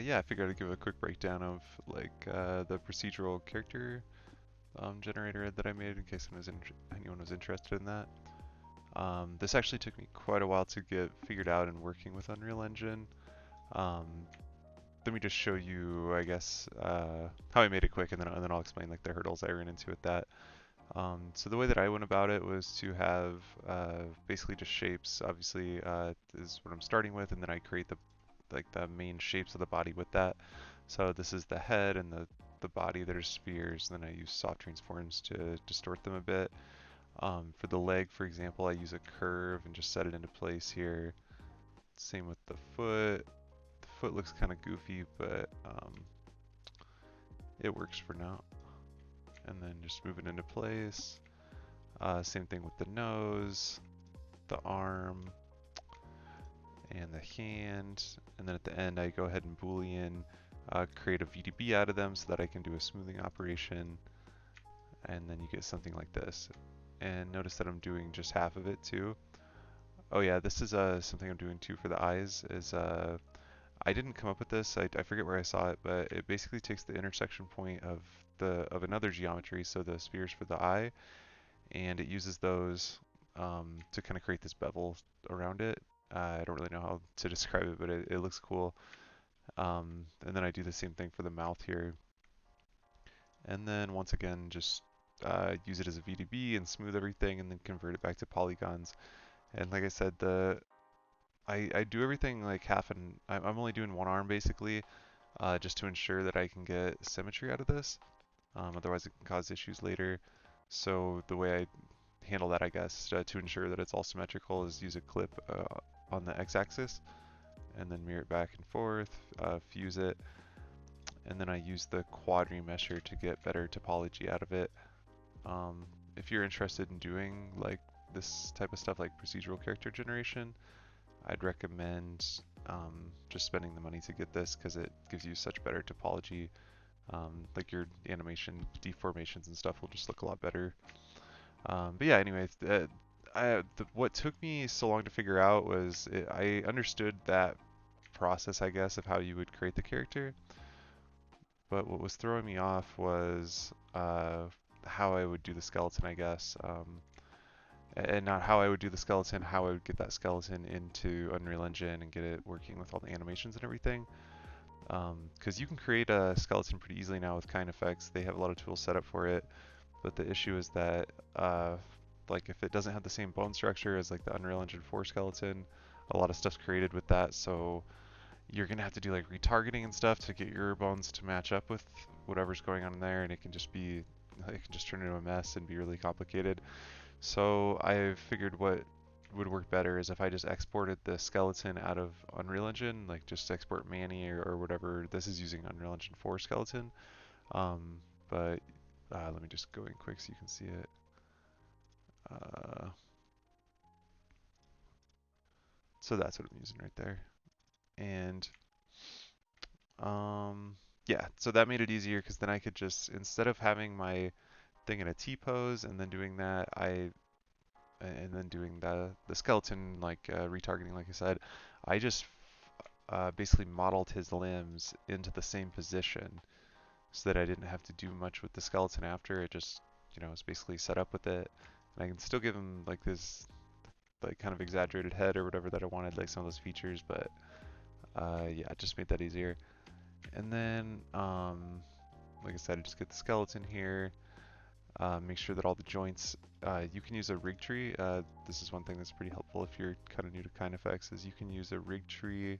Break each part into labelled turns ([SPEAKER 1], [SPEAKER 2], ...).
[SPEAKER 1] Yeah, I figured I'd give a quick breakdown of like the procedural character generator that I made in case anyone was interested in that. This actually took me quite a while to get figured out and working with Unreal Engine. Um, Let me just show you, I guess, how I made it quick, and then I'll explain like the hurdles I ran into with that. So the way that I went about it was to have basically just shapes. Obviously, is what I'm starting with, and then I create the main shapes of the body with that. So this is the head and the body that are spheres, and then I use soft transforms to distort them a bit. For the leg, for example, I use a curve and just set it into place here. Same with the foot. The foot looks kind of goofy, but it works for now. And then just move it into place. Same thing with the nose, the arm, and the hand. And then at the end, I go ahead and Boolean create a VDB out of them so that I can do a smoothing operation. And then you get something like this. And notice that I'm doing just half of it too. Oh yeah, this is something I'm doing too for the eyes. I didn't come up with this. I forget where I saw it, but it basically takes the intersection point of another geometry, so the spheres for the eye, and it uses those to kind of create this bevel around it. I don't really know how to describe it, but it looks cool. And then I do the same thing for the mouth here. And then once again, just use it as a VDB and smooth everything and then convert it back to polygons. And like I said, I do everything like I'm only doing one arm basically, just to ensure that I can get symmetry out of this. Otherwise it can cause issues later. So the way I handle that, I guess, to ensure that it's all symmetrical is use a clip on the x-axis and then mirror it back and forth, fuse it, and then I use the quad remesher to get better topology out of it. If you're interested in doing like this type of stuff like procedural character generation, I'd recommend just spending the money to get this because it gives you such better topology. Like your animation deformations and stuff will just look a lot better. But yeah, anyways, what took me so long to figure out was I understood that process, I guess, of how you would create the character. But what was throwing me off was how I would do the skeleton, I guess. And not how I would do the skeleton, how I would get that skeleton into Unreal Engine and get it working with all the animations and everything. Because you can create a skeleton pretty easily now with kind effects. They have a lot of tools set up for it. But the issue is that like if it doesn't have the same bone structure as like the Unreal Engine 4 skeleton, a lot of stuff's created with that. So you're gonna have to do like retargeting and stuff to get your bones to match up with whatever's going on in there, and it can just be, it can just turn into a mess and be really complicated. So I figured what would work better is if I just exported the skeleton out of Unreal Engine, like just export Manny or whatever. This is using Unreal Engine 4 skeleton, um, but let me just go in quick so you can see it. Uh, so that's what I'm using right there. And yeah, so that made it easier because then I could just, instead of having my thing in a T pose and then doing that, and then doing the skeleton like retargeting, like I said, I just basically modeled his limbs into the same position so that I didn't have to do much with the skeleton after. It just, was basically set up with it, and I can still give him like this like kind of exaggerated head or whatever that I wanted, like some of those features, but yeah, it just made that easier. And then, like I said, I just get the skeleton here. Make sure that all the joints, you can use a rig tree. This is one thing that's pretty helpful if you're kind of new to KineFX, is you can use a rig tree.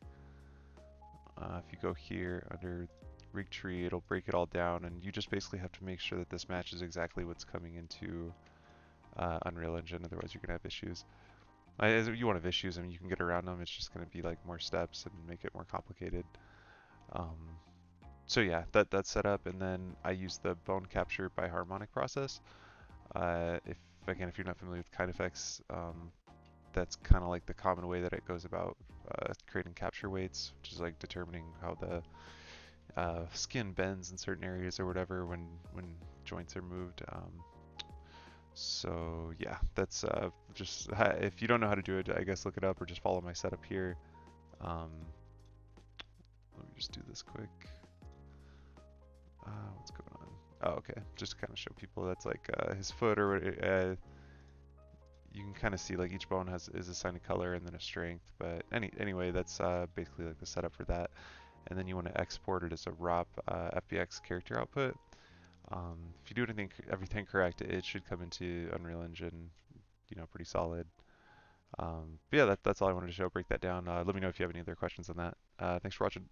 [SPEAKER 1] If you go here under rig tree, it'll break it all down, and you just basically have to make sure that this matches exactly what's coming into Unreal Engine, otherwise you're going to have issues. You won't have issues, I mean, you can get around them, it's just going to be like more steps and make it more complicated. Um, so yeah, that's set up, and then I use the bone capture by harmonic process. If you're not familiar with KineFX, that's kind of like the common way that it goes about creating capture weights, which is like determining how the skin bends in certain areas or whatever when joints are moved. So yeah, that's just, if you don't know how to do it, I guess look it up or just follow my setup here. Um, Let me just do this quick. What's going on? Oh, okay. Just to kind of show people that's like his foot, or you can kind of see like each bone is assigned a color and then a strength. But anyway, that's basically like the setup for that. And then you want to export it as a ROP FBX character output. If you do everything correct, it should come into Unreal Engine, pretty solid. But yeah, that's all I wanted to show. Break that down. Let me know if you have any other questions on that. Thanks for watching.